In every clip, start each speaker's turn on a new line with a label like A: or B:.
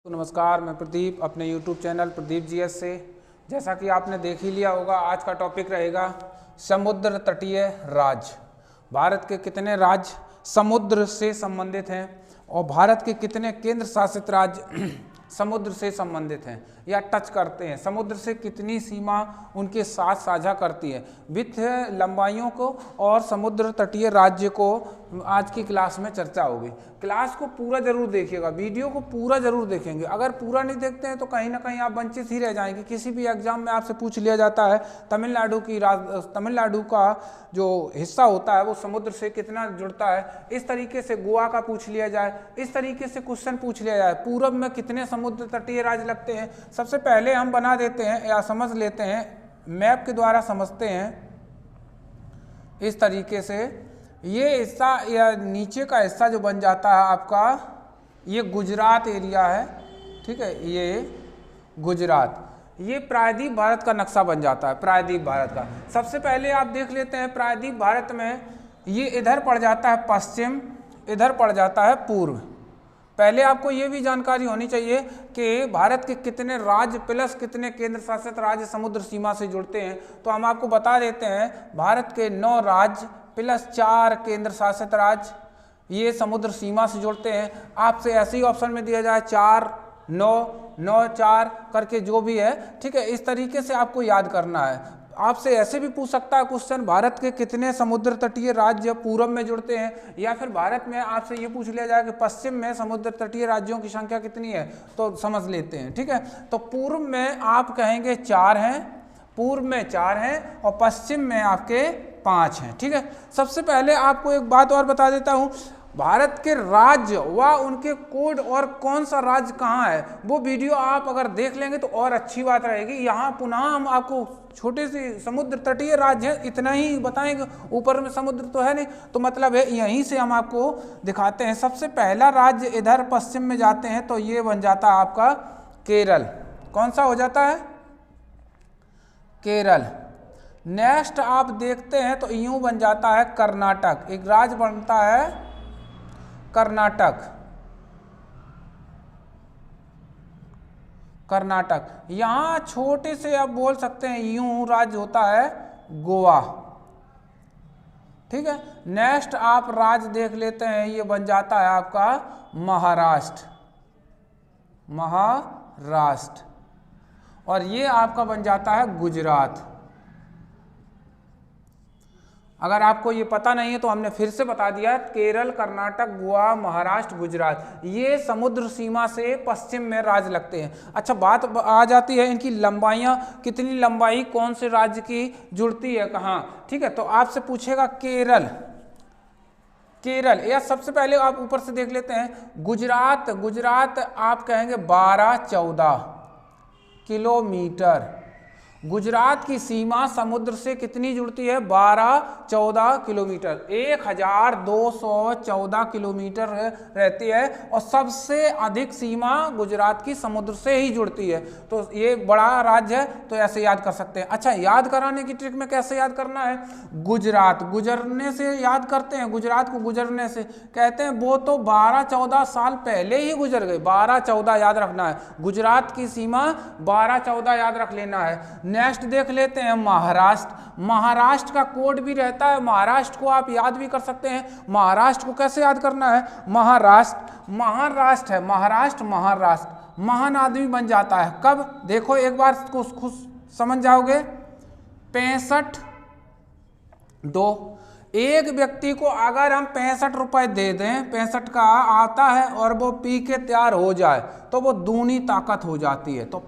A: तो नमस्कार, मैं प्रदीप अपने YouTube चैनल प्रदीप जीएस से। जैसा कि आपने देख ही लिया होगा, आज का टॉपिक रहेगा समुद्र तटीय राज्य। भारत के कितने राज्य समुद्र से संबंधित हैं और भारत के कितने केंद्र शासित राज्य समुद्र से संबंधित हैं या टच करते हैं, समुद्र से कितनी सीमा उनके साथ साझा करती है। विथ लंबाइयों को और समुद्र तटीय राज्य को आज की क्लास में चर्चा होगी। क्लास को पूरा जरूर देखिएगा, वीडियो को पूरा जरूर देखेंगे। अगर पूरा नहीं देखते हैं तो कहीं ना कहीं आप वंचित ही रह जाएंगे। किसी भी एग्जाम में आपसे पूछ लिया जाता है तमिलनाडु का जो हिस्सा होता है वो समुद्र से कितना जुड़ता है, इस तरीके से गोवा का पूछ लिया जाए, इस तरीके से क्वेश्चन पूछ लिया जाए, पूरब में कितने समुद्र तटीय राज्य लगते हैं। सबसे पहले हम बना देते हैं या समझ लेते हैं, मैप के द्वारा समझते हैं। इस तरीके से ये हिस्सा या नीचे का हिस्सा जो बन जाता है आपका, ये गुजरात एरिया है, ठीक है, ये गुजरात, ये प्रायद्वीप भारत का नक्शा बन जाता है, प्रायद्वीप भारत का। सबसे पहले आप देख लेते हैं प्रायद्वीप भारत में ये इधर पड़ जाता है पश्चिम, इधर पड़ जाता है पूर्व। पहले आपको ये भी जानकारी होनी चाहिए कि भारत के कितने राज्य प्लस कितने केंद्र शासित राज्य समुद्र सीमा से जुड़ते हैं। तो हम आपको बता देते हैं, भारत के 9 राज्य प्लस 4 केंद्र शासित राज्य ये समुद्र सीमा से जुड़ते हैं। आपसे ऐसे ही ऑप्शन में दिया जाए 4, 9, 9, 4 करके जो भी है, ठीक है, इस तरीके से आपको याद करना है। आपसे ऐसे भी पूछ सकता है क्वेश्चन, भारत के कितने समुद्र तटीय राज्य पूर्व में जुड़ते हैं, या फिर भारत में आपसे ये पूछ लिया जाए कि पश्चिम में समुद्र तटीय राज्यों की संख्या कितनी है, तो समझ लेते हैं, ठीक है। तो पूर्व में आप कहेंगे 4 हैं, पूर्व में 4 हैं और पश्चिम में आपके 5 हैं, ठीक है। सबसे पहले आपको एक बात और बता देता हूँ, भारत के राज्य व उनके कोड और कौन सा राज्य कहाँ है, वो वीडियो आप अगर देख लेंगे तो और अच्छी बात रहेगी। यहाँ पुनः हम आपको छोटे से समुद्र तटीय राज्य है इतना ही बताएंगे, ऊपर में समुद्र तो है नहीं, तो मतलब है यहीं से हम आपको दिखाते हैं। सबसे पहला राज्य इधर पश्चिम में जाते हैं तो ये बन जाता है आपका केरल। कौन सा हो जाता है? केरल। नेक्स्ट आप देखते हैं तो यूं बन जाता है कर्नाटक, एक राज्य बनता है कर्नाटक। कर्नाटक यहां छोटे से आप बोल सकते हैं यूं राज्य होता है गोवा, ठीक है। नेक्स्ट आप राज्य देख लेते हैं, ये बन जाता है आपका महाराष्ट्र, महाराष्ट्र, और ये आपका बन जाता है गुजरात। अगर आपको ये पता नहीं है तो हमने फिर से बता दिया, केरल, कर्नाटक, गोवा, महाराष्ट्र, गुजरात, ये समुद्र सीमा से पश्चिम में राज्य लगते हैं। अच्छा, बात आ जाती है इनकी लंबाइयाँ, कितनी लंबाई कौन से राज्य की जुड़ती है कहाँ, ठीक है। तो आपसे पूछेगा केरल, केरल, या सबसे पहले आप ऊपर से देख लेते हैं गुजरात। गुजरात आप कहेंगे 12-14 किलोमीटर। गुजरात की सीमा समुद्र से कितनी जुड़ती है? 12-14 किलोमीटर, 1214 किलोमीटर रहती है, और सबसे अधिक सीमा गुजरात की समुद्र से ही जुड़ती है। तो ये बड़ा राज्य है, तो ऐसे याद कर सकते हैं। अच्छा, याद कराने की ट्रिक में कैसे याद करना है? गुजरात गुजरने से याद करते हैं, गुजरात को गुजरने से कहते हैं वो तो 12-14 साल पहले ही गुजर गए। 12-14 याद रखना है, गुजरात की सीमा 12-14 याद रख लेना है। नेक्स्ट देख लेते हैं महाराष्ट्र। महाराष्ट्र का कोड भी रहता है, महाराष्ट्र को आप याद भी कर सकते हैं। महाराष्ट्र को कैसे याद करना है? महाराष्ट्र, महाराष्ट्र है, महाराष्ट्र, महाराष्ट्र, महान आदमी बन जाता है कब? देखो एक बार खुद समझ जाओगे। 65-2, एक व्यक्ति को अगर हम 65 रुपए दे दें, 65 का आता है, और वो पी के तैयार हो जाए तो वो दूनी ताकत हो जाती है। तो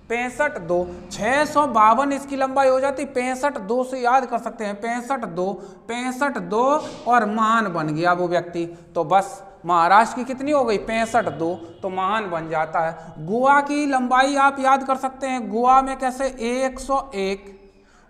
A: 65-2 652 इसकी लंबाई हो जाती। 65-2 से याद कर सकते हैं, 65-2 और महान बन गया वो व्यक्ति। तो बस महाराष्ट्र की कितनी हो गई? 65-2, तो महान बन जाता है। गोवा की लंबाई आप याद कर सकते हैं, गोवा में कैसे? 101।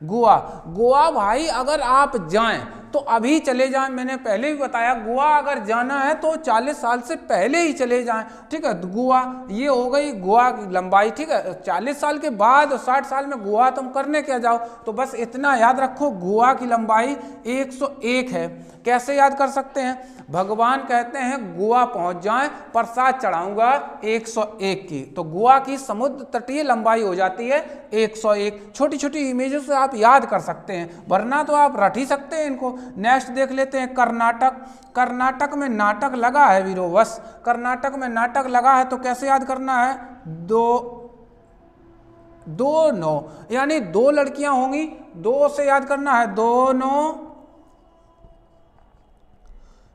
A: गोवा भाई अगर आप जाएं तो अभी चले जाएं। मैंने पहले भी बताया गोवा अगर जाना है तो 40 साल से पहले ही चले जाएं, ठीक है। तो गोवा ये हो गई गोवा की लंबाई, ठीक है। 40 साल के बाद 60 साल में गोवा तुम करने क्या जाओ, तो बस इतना याद रखो गोवा की लंबाई 101 है। कैसे याद कर सकते हैं, भगवान कहते हैं गोवा पहुंच जाएं प्रसाद चढ़ाऊंगा 101 की, तो गोवा की समुद्र तटीय लंबाई हो जाती है 101। छोटी छोटी इमेजों से आप याद कर सकते हैं, वरना तो आप रट ही सकते हैं इनको। नेक्स्ट देख लेते हैं कर्नाटक। कर्नाटक में नाटक लगा है वीरो, बस कर्नाटक में नाटक लगा है तो कैसे याद करना है, 2-9 यानी 2 लड़कियां होंगी, 2 से याद करना है, 2-9,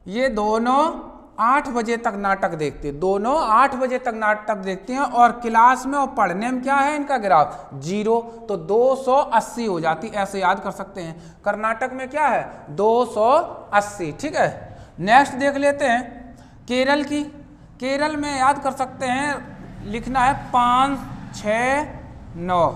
A: ये दोनों 8 बजे तक नाटक देखते हैं, दोनों 8 बजे तक नाटक देखते हैं और क्लास में और पढ़ने में क्या है इनका ग्राफ 0, तो 280 हो जाती, ऐसे याद कर सकते हैं। कर्नाटक में क्या है 280, ठीक है। नेक्स्ट देख लेते हैं केरल की। केरल में याद कर सकते हैं, लिखना है 5-6-9,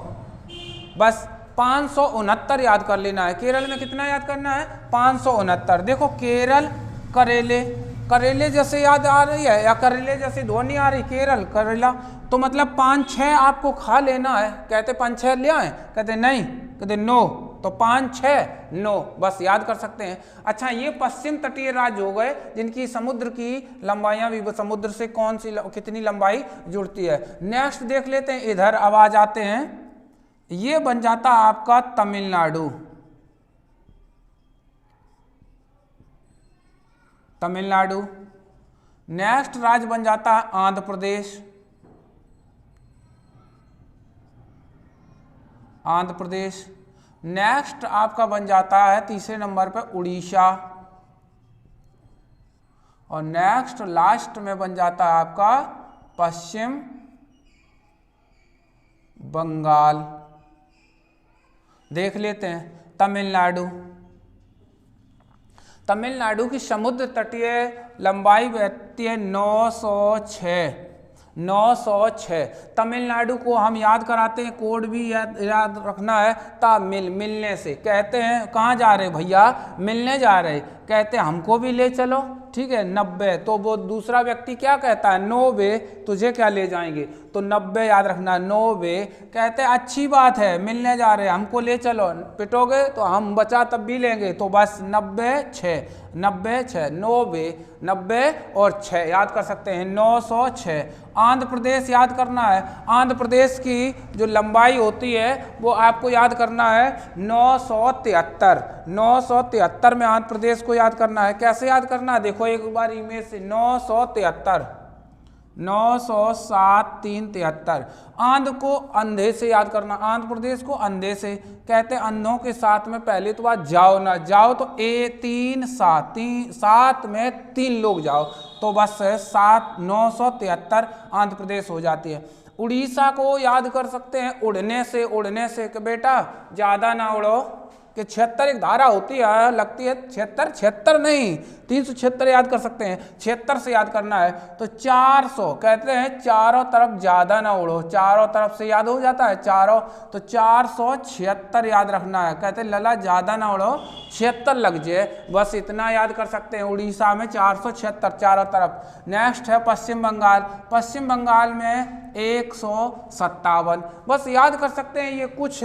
A: बस 569 याद कर लेना है। केरल में कितना याद करना है 569। देखो केरल करेले, करेले जैसे याद आ रही है या करेले जैसी ध्वनि आ रही, केरल करेला, तो मतलब 5-6 आपको खा लेना है। कहते 5-6 ले आए, कहते नहीं, कहते 9, तो 5-6-9 बस याद कर सकते हैं। अच्छा ये पश्चिम तटीय राज्य हो गए जिनकी समुद्र की लंबाइयां भी समुद्र से कौन सी कितनी लंबाई जुड़ती है। नेक्स्ट देख लेते हैं, इधर अब आ जाते हैं, ये बन जाता आपका तमिलनाडु। तमिलनाडु। नेक्स्ट राज्य बन जाता है आंध्र प्रदेश। आंध्र प्रदेश। नेक्स्ट आपका बन जाता है तीसरे नंबर पर उड़ीसा। और नेक्स्ट लास्ट में बन जाता है आपका पश्चिम बंगाल। देख लेते हैं तमिलनाडु। तमिलनाडु की समुद्र तटीय लंबाई रहती है 906। तमिलनाडु को हम याद कराते हैं, कोड भी याद रखना है, तामिल, मिलने से। कहते हैं कहाँ जा रहे भैया, मिलने जा रहे, कहते हैं हमको भी ले चलो, ठीक है। 90, तो वो दूसरा व्यक्ति क्या कहता है 90, तुझे क्या ले जाएंगे, तो 90 याद रखना, 90। कहते हैं अच्छी बात है, मिलने जा रहे हैं, हमको ले चलो, पिटोगे तो हम बचा तब भी लेंगे, तो बस 90-6, 90 और 6 याद कर सकते हैं, 906। आंध्र प्रदेश याद करना है, आंध्र प्रदेश की जो लंबाई होती है वो आपको याद करना है 973। 973 में आंध्र प्रदेश को याद करना है। कैसे याद करना है, देखो एक बार इमेज से, 973, 907-373। आंध्र को अंधे से याद करना, आंध्र प्रदेश को अंधे से। कहते हैं अंधों के साथ में पहले तो बात जाओ ना, जाओ तो 7 में 3 लोग जाओ, तो बस 973 आंध्र प्रदेश हो जाती है। उड़ीसा को याद कर सकते हैं उड़ने से कि बेटा ज़्यादा ना उड़ो, कि 76 एक धारा होती है, लगती है 76 नहीं, 376 याद कर सकते हैं, 76 से याद करना है। तो 400 कहते हैं चारों तरफ ज़्यादा ना उड़ो, चारों तरफ से याद हो जाता है चारों, तो 476 याद रखना है। कहते हैं लला ज़्यादा ना उड़ो, 76 लग जाए, बस इतना याद कर सकते हैं। उड़ीसा में 476 चारों तरफ। नेक्स्ट है पश्चिम बंगाल। पश्चिम बंगाल में 157, बस याद कर सकते हैं। ये कुछ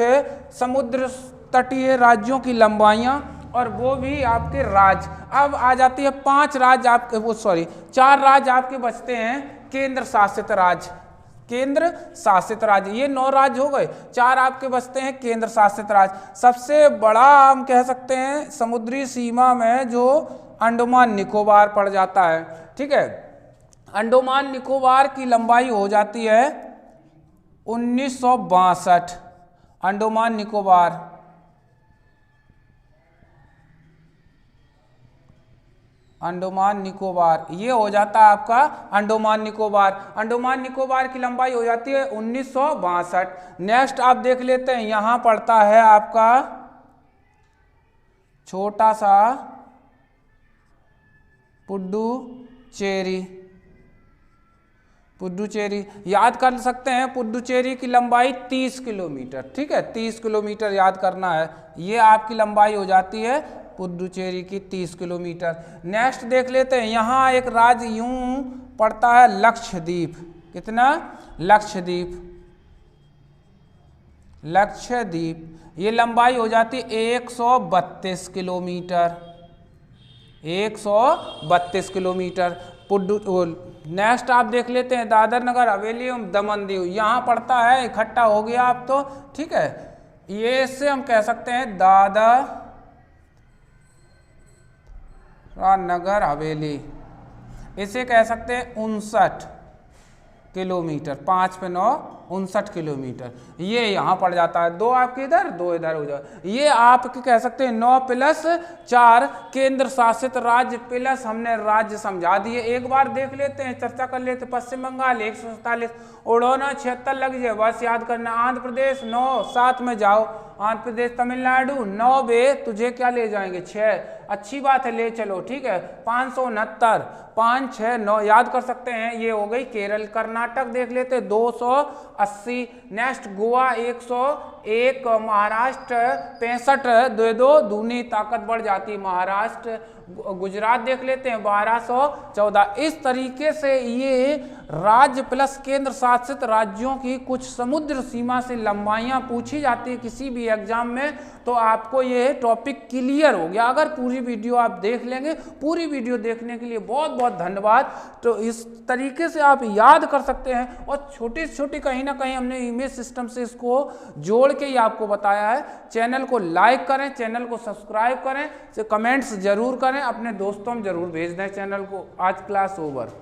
A: समुद्र तटीय राज्यों की लंबाइयां और वो भी आपके राज्य। अब आ जाती है 5 राज्य आपके, वो सॉरी 4 राज्य आपके बचते हैं केंद्र शासित राज्य। केंद्र शासित राज्य, ये 9 राज्य हो गए, 4 आपके बचते हैं केंद्र शासित राज्य। सबसे बड़ा हम कह सकते हैं समुद्री सीमा में जो अंडमान निकोबार पड़ जाता है, ठीक है। अंडमान निकोबार की लंबाई हो जाती है 1962। अंडमान निकोबार, अंडमान निकोबार, ये हो जाता है आपका अंडमान निकोबार। अंडमान निकोबार की लंबाई हो जाती है 1962। नेक्स्ट आप देख लेते हैं, यहां पड़ता है आपका छोटा सा पुडुचेरी। पुडुचेरी याद कर सकते हैं, पुडुचेरी की लंबाई 30 किलोमीटर, ठीक है, 30 किलोमीटर याद करना है। ये आपकी लंबाई हो जाती है पुडुचेरी की 30 किलोमीटर। नेक्स्ट देख लेते हैं, यहाँ एक राज्य यूं पड़ता है लक्षद्वीप। कितना? लक्षद्वीप। लक्षद्वीप ये लंबाई हो जाती 132 किलोमीटर। 132 किलोमीटर। नेक्स्ट आप देख लेते हैं दादर नगर हवेली एवं दमन दीव, यहाँ पड़ता है, इकट्ठा हो गया आप तो, ठीक है। ये इससे हम कह सकते हैं दादर नगर हवेली, इसे कह सकते हैं 59 किलोमीटर। 5 पे 9 59 किलोमीटर। ये यहाँ पड़ जाता है, 2 आपके इधर 2 इधर हो जाए। ये आपके कह सकते हैं 9 + 4 केंद्र शासित राज्य प्लस हमने राज्य समझा दिए। एक बार देख लेते हैं, चर्चा कर लेते हैं। पश्चिम बंगाल 147, उड़ोना 76 लग जाए, बस याद करना। आंध्र प्रदेश 9, 7 में जाओ। आंध्र प्रदेश तमिलनाडु 9 बे तुझे क्या ले जाएंगे 6, अच्छी बात है, ले चलो, ठीक है। 569, 5 6 9 याद कर सकते हैं। ये हो गई केरल। कर्नाटक देख लेते हैं 280। नेक्स्ट गोवा 101, महाराष्ट्र 65, 2 दूनी ताकत बढ़ जाती महाराष्ट्र। गुजरात देख लेते हैं 1214। इस तरीके से ये राज्य प्लस केंद्र शासित राज्यों की कुछ समुद्र सीमा से लंबाइयां पूछी जाती है किसी भी एग्जाम में, तो आपको ये टॉपिक क्लियर हो गया अगर पूरी वीडियो आप देख लेंगे। पूरी वीडियो देखने के लिए बहुत बहुत धन्यवाद। तो इस तरीके से आप याद कर सकते हैं, और छोटी छोटी कहीं ना कहीं हमने इमेज सिस्टम से इसको जोड़ के ही आपको बताया है। चैनल को लाइक करें, चैनल को सब्सक्राइब करें, कमेंट्स जरूर करें, अपने दोस्तों में जरूर भेज दें चैनल को। आज क्लास ओवर।